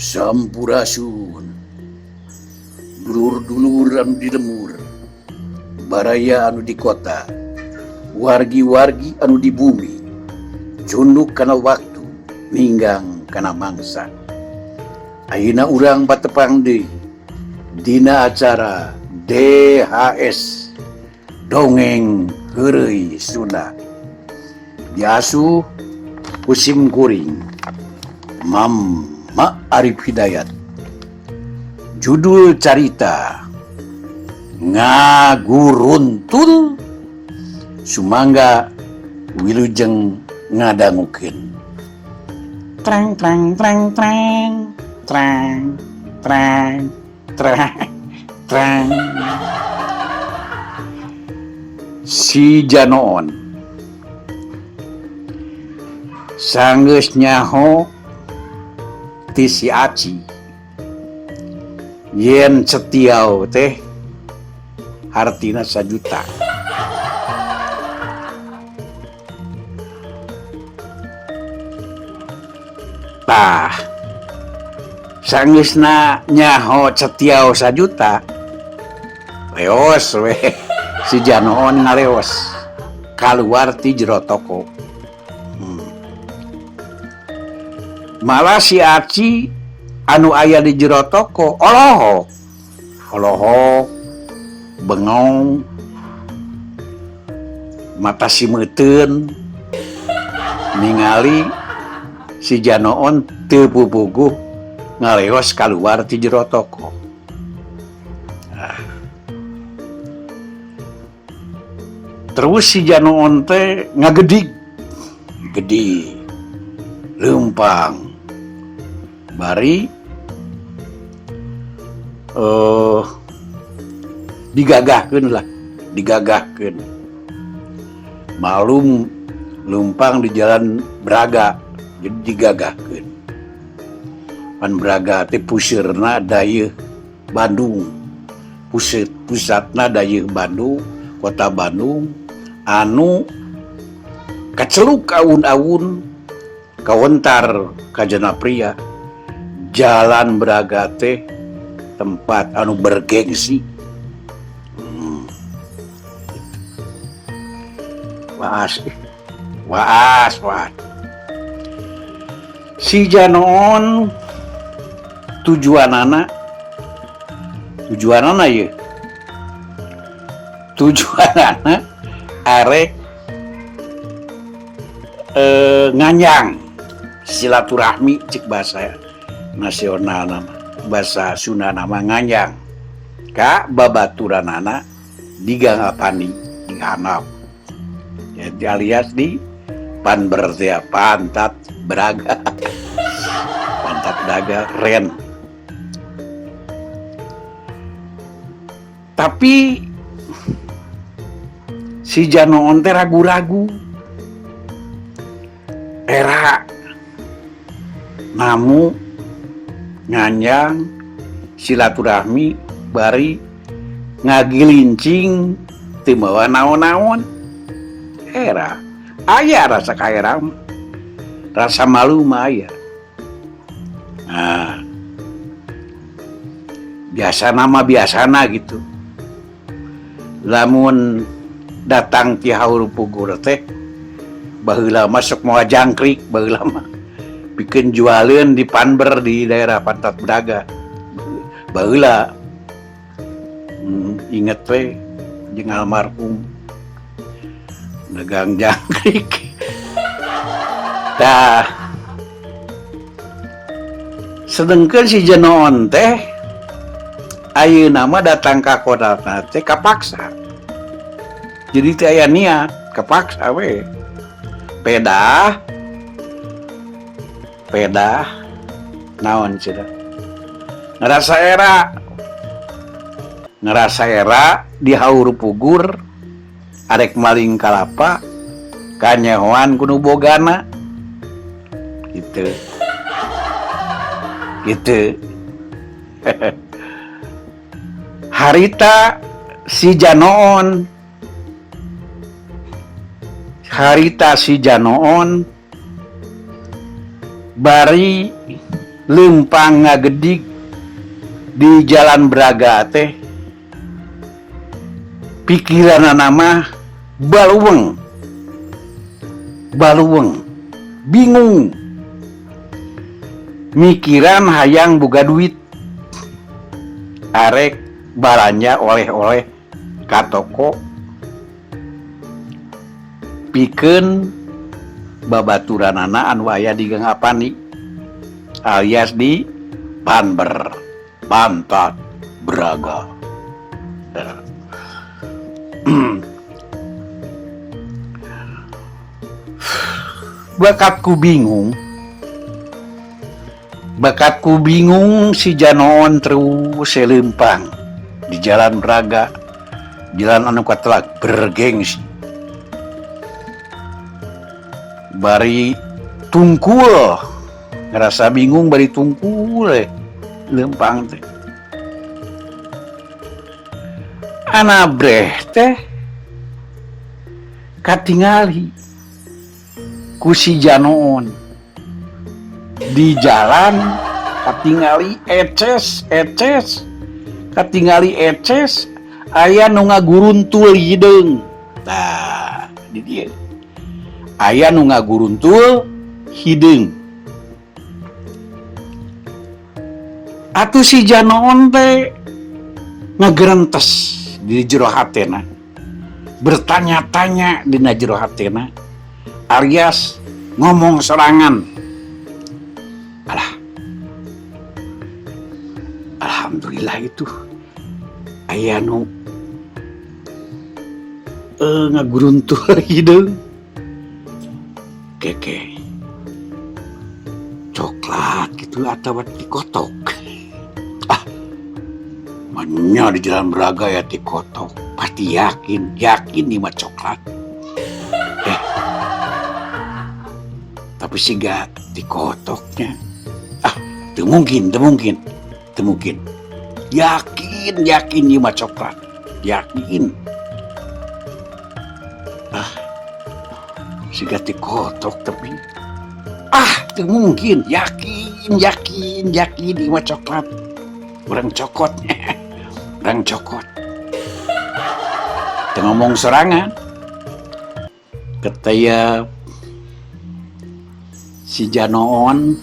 Sampurasun, dulur-dulur anu di lemur, baraya anu di kota, wargi-wargi anu di bumi, junduk kana waktu, minggang kana mangsa. Ayeuna urang patepang deui dina acara DHS Dongeng Heureuy Sunda. Diasuh Kusim Kuring, Mama Arif Hidayat. Judul carita Ngaguruntul, sumangga wilujeng ngadangukeun. Trang trang trang trang trang trang trang trang. Si Janoon sanggeus nyaho ti si Aci yen setiau teh hartina 1 juta. Tah sanggeusna nyaho setiau 1 juta, leos we si Janoon ngaleos kaluar ti jero toko. Malah si Aci anu aya di jero toko olohok bengong mata simeuteun ningali si Janoon teu pupuguh ngaleos kaluar ti jero toko. Terus si Janoon teh ngagedig gede leumpang bari digagahkeun malum leumpang di jalan Braga, jadi digagahkeun pan Braga teh puseurna dayeugh Bandung, pusatna dayeugh Bandung, kota Bandung anu kaceluk aun-aun kawentar kajana pria. Jalan Braga teh tempat anu bergengsi. Waas. Si Janoon tujuanana ye. Tujuanana arek nganyang silaturahmi cik bahasa nasional nama, bahasa Sunda nama nganyang ka babaturanana di Gangapani di Hanap, jadi alias di Panbertia Pantat Braga Pantat Braga Ren. Tapi si Janoon teh ragu-ragu era namu nganyang silaturahmi bari ngagilincing teu mawa naon-naon. Era aya rasa kaera, rasa malu mah aya. Nah, biasana gitu. Lamun datang ti haur pugur teh baheula masuk moal jangkrik, baheula mah bikin jualan di Panber di daerah Pantat Braga. Baheula inget we jeung almarhum dagang jangkrik. Tah sedengkeun si Janoon teh ayeuna mah datang ka kota teh kapaksa. Jadi teh aya niat kapaksa we. Peda naon cenah ngerasa era di haur pugur arek maling kalapa kanyahoan kudu bogana gitu harita si Janoon bari lempang ngagedik di Jalan Braga teh pikiran nama baluweng bingung mikiran hayang boga duit arek balanja oleh-oleh ka toko pikeun babaturanana anu aya di Gang Apani alias di Panber Pantat Braga. Bakatku bingung si Janoon terus selempang di Jalan Braga, jalan anu katelak bergengsi. Bari tungkul, ngerasa bingung bari tungkul lempang teh. Anabreh teh katingali ku si Janoon di jalan katingali eces aya nu ngaguruntul hideung. Tah di dieu aya nu ngaguruntul hideung. Atuh si Janoon teh ngagerentes di jero hatena, bertanya-tanya dina jero hatena, alias ngomong sorangan. Alhamdulillah itu aya nu ngaguruntul hideung. Keke coklat gitu atau tikotok. Manya di Jalan Braga ya tikotok. Pasti yakin nih mah coklat. Tapi sih gak tikotoknya. Teu mungkin. Yakin nih mah coklat. Yakin. Si gak tikotok tapi teu mungkin. Yakin nih mah coklat. Orang cokotnya. Orang cokot. Teu ngomong serangan. Ketaya si Janoon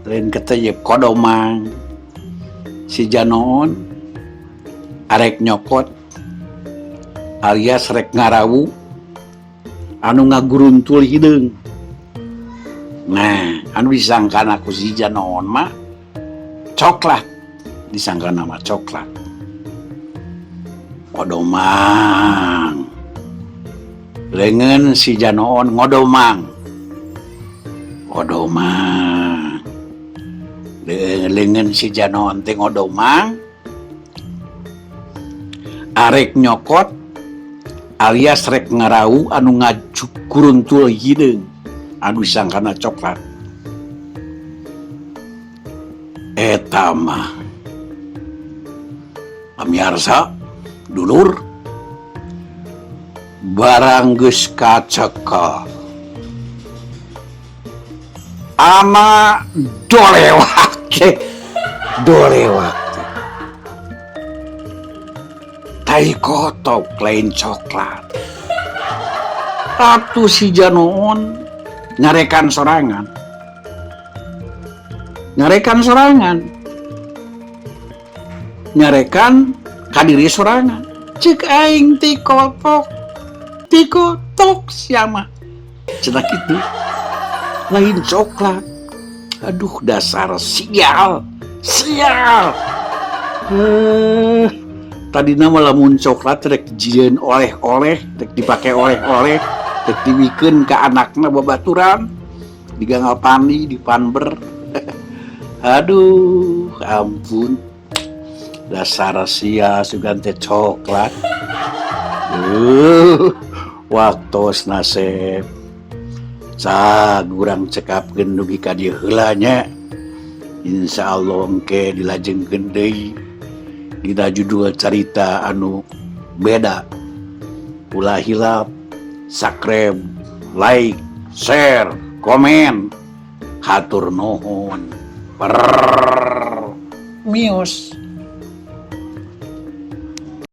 lain ketaya kodomang si Janoon arek nyokot alias rek ngarawu anu ngaguruntul hideung. Nah, anu disangkana ku si Janoon mah coklat, disangkana mah coklat. Kodomang lengan si Janoon ngodomang lengan si Janoon teh ngodomang arek nyokot alias rek ngarau anu ngakuruntul hideung anu disangkana coklat. Eta mah pamirsa dulur barang geus kacekel ama dolewak tai kotok lain coklat. Atuh si Janoon nyarekan sorangan nyarekan kadiri sorangan cek aing tikotok siapa cenah kitu lain coklat. Aduh dasar sial tadi nama lamun coklat rek dijieun oleh-oleh rek dipake oleh-oleh rek diwikeun ka anakna babaturan di Gang Apani di Panber. Aduh ampun dasar sia sugan teh coklat. Waktos nasib sagurang cekapkeun dugi ka dieu heula nya. Insyaallah engke dilajengkeun deui dina judul carita anu beda. Ulah hilap, subscribe, like, share, komen. Hatur nuhun. Prrrr. Mius.